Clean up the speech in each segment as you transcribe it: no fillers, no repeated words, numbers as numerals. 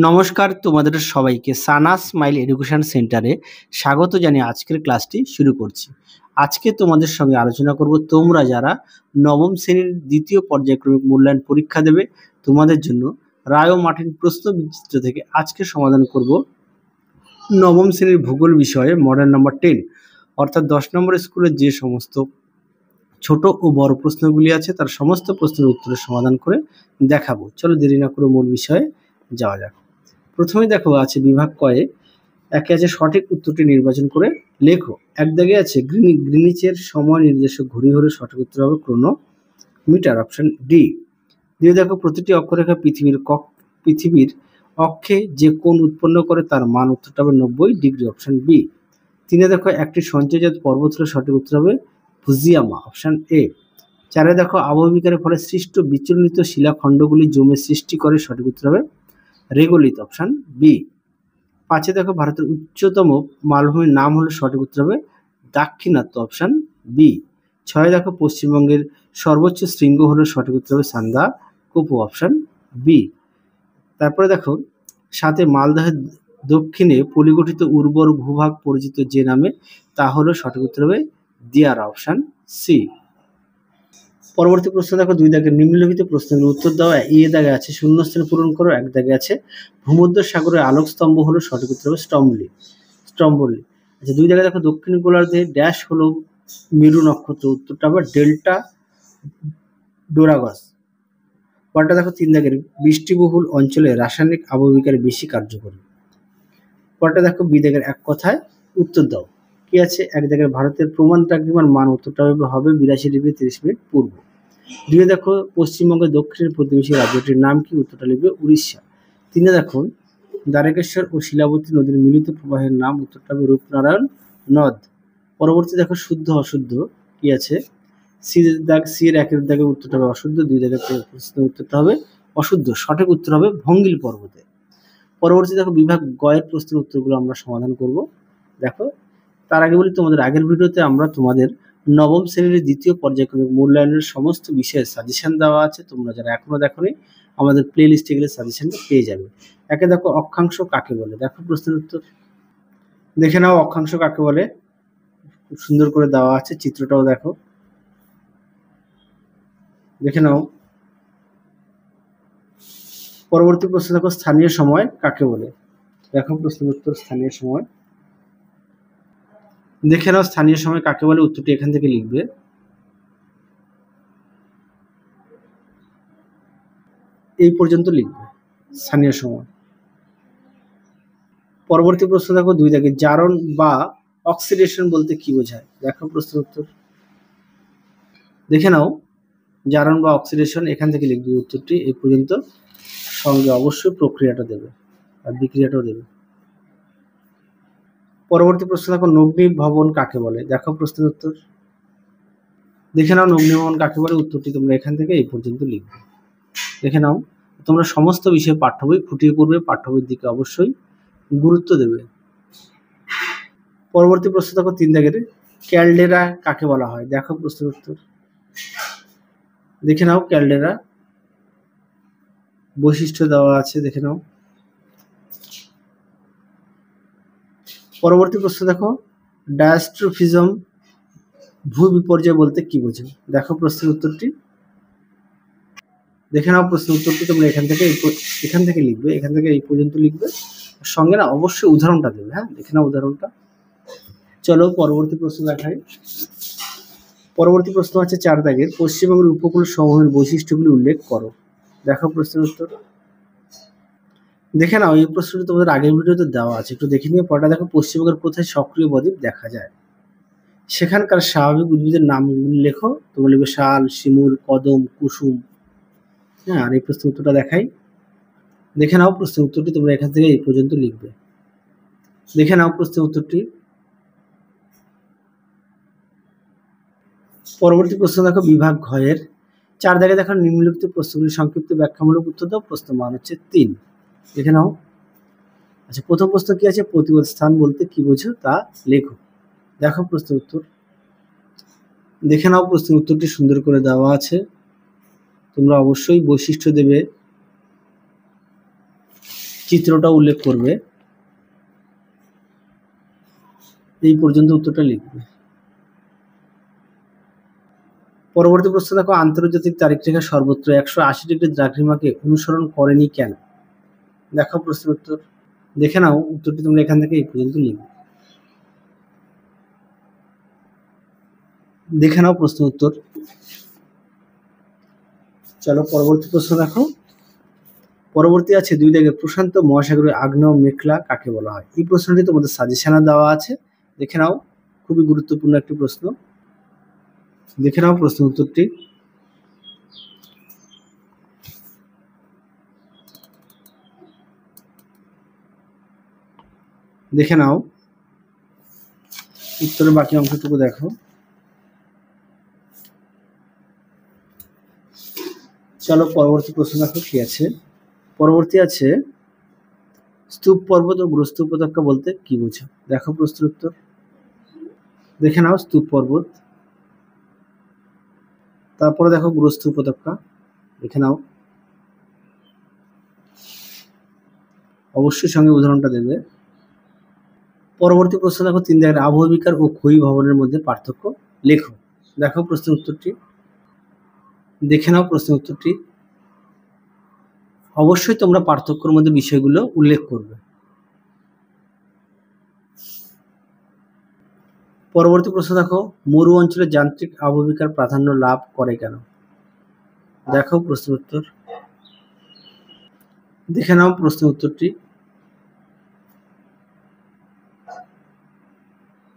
নমস্কার, তোমাদের সবাইকে সানা স্মাইল এডুকেশন সেন্টারে স্বাগত জানিয়ে আজকের ক্লাসটি শুরু করছি। আজকে তোমাদের সঙ্গে আলোচনা করব তোমরা যারা নবম শ্রেণীর দ্বিতীয় পর্যায়ক্রমিক মূল্যায়ন পরীক্ষা দেবে তোমাদের জন্য রায় ও মার্টিন প্রশ্ন বিচিত্র থেকে আজকে সমাধান করব নবম শ্রেণীর ভূগোল বিষয়ে মডেল নাম্বার 10 অর্থাৎ 10 নম্বর স্কুলের যে সমস্ত ছোট ও বড় প্রশ্নগুলি আছে তার সমস্ত প্রশ্নের উত্তরের সমাধান করে দেখাবো। চলো দেরি না করে মূল বিষয়ে যাওয়া যাক। প্রথমে দেখো আছে বিভাগ কয়ে একে আছে সঠিক উত্তরটি নির্বাচন করে লেখো। এক দাগে আছে গ্রিনিচের সময় নির্দেশক ঘড়ি হলে সঠিক উত্তর হবে ক্রোনোমিটার, অপশন ডি। দিয়ে দেখো প্রতিটি অক্ষরেখা পৃথিবীর অক্ষে যে কোণ উৎপন্ন করে তার মান উত্তরটা হবে 90 ডিগ্রি, অপশন বি। তিনে দেখো একটি সঞ্চয়জাত পর্বত হলে সঠিক উত্তর হবে ফুজিয়ামা, অপশন এ। চারে দেখো আবহবিকারের ফলে সৃষ্ট বিচলিত শিলাখণ্ডগুলি জমে সৃষ্টি করে সঠিক উত্তর হবে রেগোলিথ, অপশন বি। পাঁচে দেখো ভারতের উচ্চতম মালভূমির নাম হলো সঠিক উত্তর হবে দাক্ষিণাত্য, অপশন বি। ছয় দেখো পশ্চিমবঙ্গের সর্বোচ্চ শৃঙ্গ হলো সঠিক উত্তর হবে সান্দাকফু, অপশন বি। তারপরে দেখো সাথে মালদহের দক্ষিণে পলিগঠিত উর্বর ভূভাগ পরিচিত যে নামে তা হলো সঠিক উত্তর হবে দিয়ারা, অপশন সি। পরবর্তী প্রশ্ন দেখো দুই দাগে নিম্নলিখিত প্রশ্নের উত্তর দাও। এ দাগে আছে শূন্যস্থান পূরণ করো। এক দাগে আছে ভূমধ্য সাগরের আলোক স্তম্ভ হলো সঠিক উত্তর হবে স্ট্রম্বলি। আচ্ছা, দুই দাগে দেখো দক্ষিণ গোলার্ধে ড্যাশ হলো মেরু নক্ষত্র, উত্তরটা হবে ডেল্টা ডোরাগাস। পরটা দেখো তিন দাগের বৃষ্টিবহুল অঞ্চলে রাসায়নিক আবহবিকার বেশি কার্যকরী। পরটা দেখো বি দাগের এক কথায় উত্তর দাও। কি আছে? এক দাগের ভারতের প্রমাণ দ্রাঘিমার মান উত্তরটা হবে 82 ডিগ্রি 30 মিনিট পূর্ব। দুই দেখো পশ্চিমবঙ্গের দক্ষিণের প্রতিবেশী রাজ্যটির নাম কি? উত্তরটা লিখবে উড়িষ্যা। তিনে দেখো দ্বারকেশ্বর ও শিলাবতী নদীর মিলিত প্রবাহের নাম, উত্তরটা হবে রূপনারায়ণ নদ। পরবর্তী দেখো শুদ্ধ অশুদ্ধ কি আছে? সি এর একের দাগে উত্তরটা হবে অশুদ্ধ, দুই দাগের প্রশ্নের উত্তরটা হবে অশুদ্ধ, সঠিক উত্তর হবে ভঙ্গিল পর্বতে। পরবর্তী দেখো বিভাগ গয়ের প্রশ্নের উত্তরগুলো আমরা সমাধান করব। দেখো তার আগে বলি তোমাদের আগের ভিডিওতে আমরা তোমাদের নবম শ্রেণীর দ্বিতীয় পর্যায়ক্রমিক মূল্যায়নের সমস্ত বিষয়ের সাজেশন দেওয়া আছে। তোমরা যারা এখনো দেখোনি আমাদের প্লে লিস্টে গেলে সাজেশনটা পেয়ে যাবে। একে দেখো অক্ষাংশ কাকে বলে। দেখো প্রশ্নের উত্তর দেখে নাও। অক্ষাংশ কাকে বলে খুব সুন্দর করে দেওয়া আছে, চিত্রটাও দেখো, দেখে নাও। পরবর্তী প্রশ্ন দেখো স্থানীয় সময় কাকে বলে। দেখো প্রশ্নের উত্তর স্থানীয় সময় দেখে নাও। স্থানীয় সময় কাকে বলে উত্তরটি এখান থেকে লিখবে। এই পর্যন্ত লিখবে স্থানীয় সময়। পরবর্তী প্রশ্ন দেখো দুই দাগে জারণ বা অক্সিডেশন বলতে কি বোঝায়। দেখো প্রশ্নের উত্তর দেখে নাও। জারণ বা অক্সিডেশন এখান থেকে লিখবে উত্তরটি এই পর্যন্ত, সঙ্গে অবশ্যই প্রক্রিয়াটা দেবে আর বিক্রিয়াটাও দেবে। পরবর্তী প্রশ্ন দেখো নগ্নি ভবন কাকে বলে। দেখো প্রশ্নের উত্তর দেখে নাও। নগ্নি ভবন কাকে বলে উত্তরটি তোমরা এখান থেকে এই পর্যন্ত লিখবে। দেখে নাও। তোমরা সমস্ত বিষয়ে পাঠ্য বই ফুটিয়ে পড়বে, পাঠ্য বইয়ের দিকে অবশ্যই গুরুত্ব দেবে। পরবর্তী প্রশ্ন দেখো তিন দাগের ক্যালডেরা কাকে বলা হয়। দেখো প্রশ্নের উত্তর দেখে নাও। ক্যালডেরা বৈশিষ্ট্য দেওয়া আছে, দেখে নাও। পরবর্তী প্রশ্ন দেখো ডায়াস্ট্রোফিজম ভূবিপর্যয় বলতে কি বোঝে। দেখো প্রশ্নের উত্তরটি দেখে নাও। প্রশ্নের উত্তরটি তোমরা এখান থেকে লিখবে, এখান থেকে এই পর্যন্ত লিখবে, সঙ্গে না অবশ্যই উদাহরণটা দেবে। হ্যাঁ, দেখে নাও উদাহরণটা। চলো পরবর্তী প্রশ্ন দেখাই। পরবর্তী প্রশ্ন আছে চার দাগের পশ্চিমবঙ্গের উপকূল সমূহের বৈশিষ্ট্যগুলি উল্লেখ করো। দেখো প্রশ্নের উত্তর দেখে নাও। এই প্রশ্নটি তোমাদের আগের ভিডিওতে দেওয়া আছে, একটু দেখে নিয়ে। পরটা দেখো পশ্চিমবঙ্গের কোথায় সক্রিয় বদ্বীপ দেখা যায়। সেখানকার স্বাভাবিক উদ্ভিদের নামগুলি লেখো। তোমরা লিখবে শাল, শিমুল, কদম, কুসুম। হ্যাঁ, আর এই প্রশ্নের উত্তরটা দেখাই। দেখে নাও। প্রশ্নের উত্তরটি তোমরা এখান থেকে এই পর্যন্ত লিখবে। দেখে নাও প্রশ্নের উত্তরটি। পরবর্তী প্রশ্ন দেখো বিভাগ ঘয়ের চার দাগে দেখো নিম্নলিখিত প্রশ্নগুলি সংক্ষিপ্ত ব্যাখ্যামূলক উত্তর দাও। প্রশ্ন মান হচ্ছে 3। দেখে নাও। আচ্ছা, প্রথম প্রশ্ন কি আছে? প্রতিপদ স্থান বলতে কি বোঝো তা লেখো। দেখো প্রশ্নের উত্তর দেখে নাও। প্রশ্নের উত্তরটি সুন্দর করে দেওয়া আছে, তোমরা অবশ্যই বৈশিষ্ট্য দেবে। চিত্রটা উল্লেখ করবে। এই পর্যন্ত উত্তরটা লিখবে। পরবর্তী প্রশ্ন দেখো, আন্তর্জাতিক তারিখরেখা সর্বত্র 180 ডিগ্রি দ্রাঘিমাকে অনুসরণ করেনি কেন? দেখো প্রশ্নের উত্তর, দেখে নাও উত্তরটি তোমরা এখান থেকে এই পর্যন্ত লিখবে। দেখে নাও প্রশ্ন উত্তর। চলো পরবর্তী প্রশ্ন দেখো। পরবর্তী আছে 2 দাগে, প্রশান্ত মহাসাগরের আগ্নেয় মেঘলা কাকে বলা হয়? এই প্রশ্নটি তোমাদের সাজেশনে দেওয়া আছে, দেখে নাও, খুবই গুরুত্বপূর্ণ একটি প্রশ্ন। দেখে নাও প্রশ্ন উত্তরটি। দেখে নাও উত্তরের বাকি অংশটুকু দেখো। চলো পরবর্তী প্রশ্ন দেখো কি আছে। পরবর্তী আছে, স্তূপ পর্বত ও গ্রস্ত উপত্যকা বলতে কি বোঝো? দেখো প্রশ্নের উত্তর। দেখে নাও স্তূপ পর্বত, তারপরে দেখো গ্রস্ত উপত্যকা, দেখে নাও, অবশ্যই সঙ্গে উদাহরণটা দেবে। পরবর্তী প্রশ্ন দেখো 3 দাগের, আবহবিকার ও ক্ষয়ী ভবনের মধ্যে পার্থক্য লেখো। দেখো প্রশ্নের উত্তরটি। দেখে নাও প্রশ্নের উত্তরটি। অবশ্যই তোমরা পার্থক্যের মধ্যে বিষয়গুলো উল্লেখ করবে। পরবর্তী প্রশ্ন দেখো, মরু অঞ্চলে যান্ত্রিক আবহবিকার প্রাধান্য লাভ করে কেন? দেখো প্রশ্নের উত্তর। দেখে নাও প্রশ্নের উত্তরটি।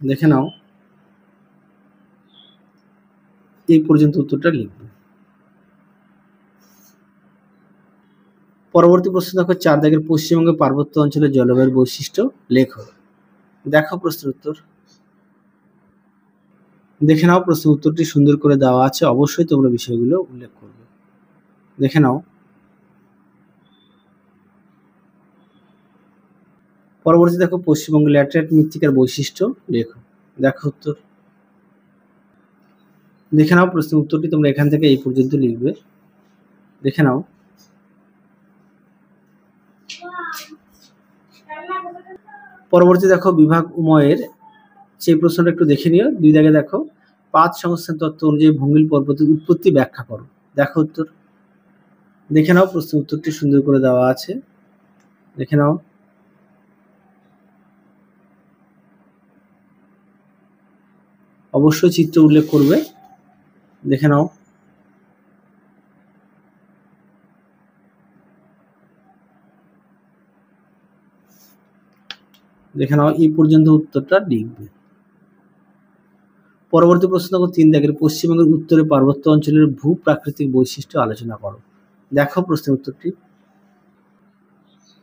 দেখে নাও, এই পর্যন্ত উত্তরটা লিখবে। পরবর্তী প্রশ্ন দেখো 4 দাগের, পশ্চিমবঙ্গের পার্বত্য অঞ্চলের জলবায়ুর বৈশিষ্ট্য লেখো। দেখো প্রশ্নের উত্তর। দেখে নাও প্রশ্নের উত্তরটি সুন্দর করে দেওয়া আছে, অবশ্যই তোমরা বিষয়গুলো উল্লেখ করবে। দেখে নাও। পরবর্তী দেখো, পশ্চিমবঙ্গের ল্যাটেরাইট মৃত্তিকার বৈশিষ্ট্য লেখো। দেখো উত্তর। দেখে নাও প্রশ্নের উত্তরটি তোমরা এখান থেকে এই পর্যন্ত লিখবে। দেখে নাও। পরবর্তী দেখো, বিভাগ উময়ের সেই প্রশ্নটা একটু দেখে নিও। 2 দাগে দেখো, পাঁচ সংস্থান তত্ত্ব অনুযায়ী ভঙ্গিল পর্বতের উৎপত্তি ব্যাখ্যা করো। দেখো উত্তর। দেখে নাও প্রশ্নের উত্তরটি সুন্দর করে দেওয়া আছে, দেখে নাও। অবশ্যই চিত্র উল্লেখ করবে। দেখে নাও। দেখে নাও, এই পর্যন্ত উত্তরটা লিখবে। পরবর্তী প্রশ্ন দেখো 3 দাগের, পশ্চিমবঙ্গের উত্তরে পার্বত্য অঞ্চলের ভূ-প্রাকৃতিক বৈশিষ্ট্য আলোচনা করো। দেখো প্রশ্নের উত্তরটি।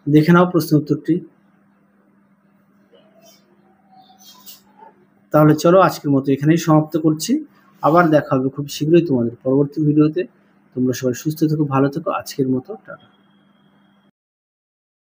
দেখে নাও প্রশ্নের উত্তরটি। তাহলে চলো আজকের মতো এখানেই সমাপ্ত করছি। আবার দেখা হবে খুব শীঘ্রই তোমাদের পরবর্তী ভিডিওতে। তোমরা সবাই সুস্থ থেকো, ভালো থেকো। আজকের মতো টাটা।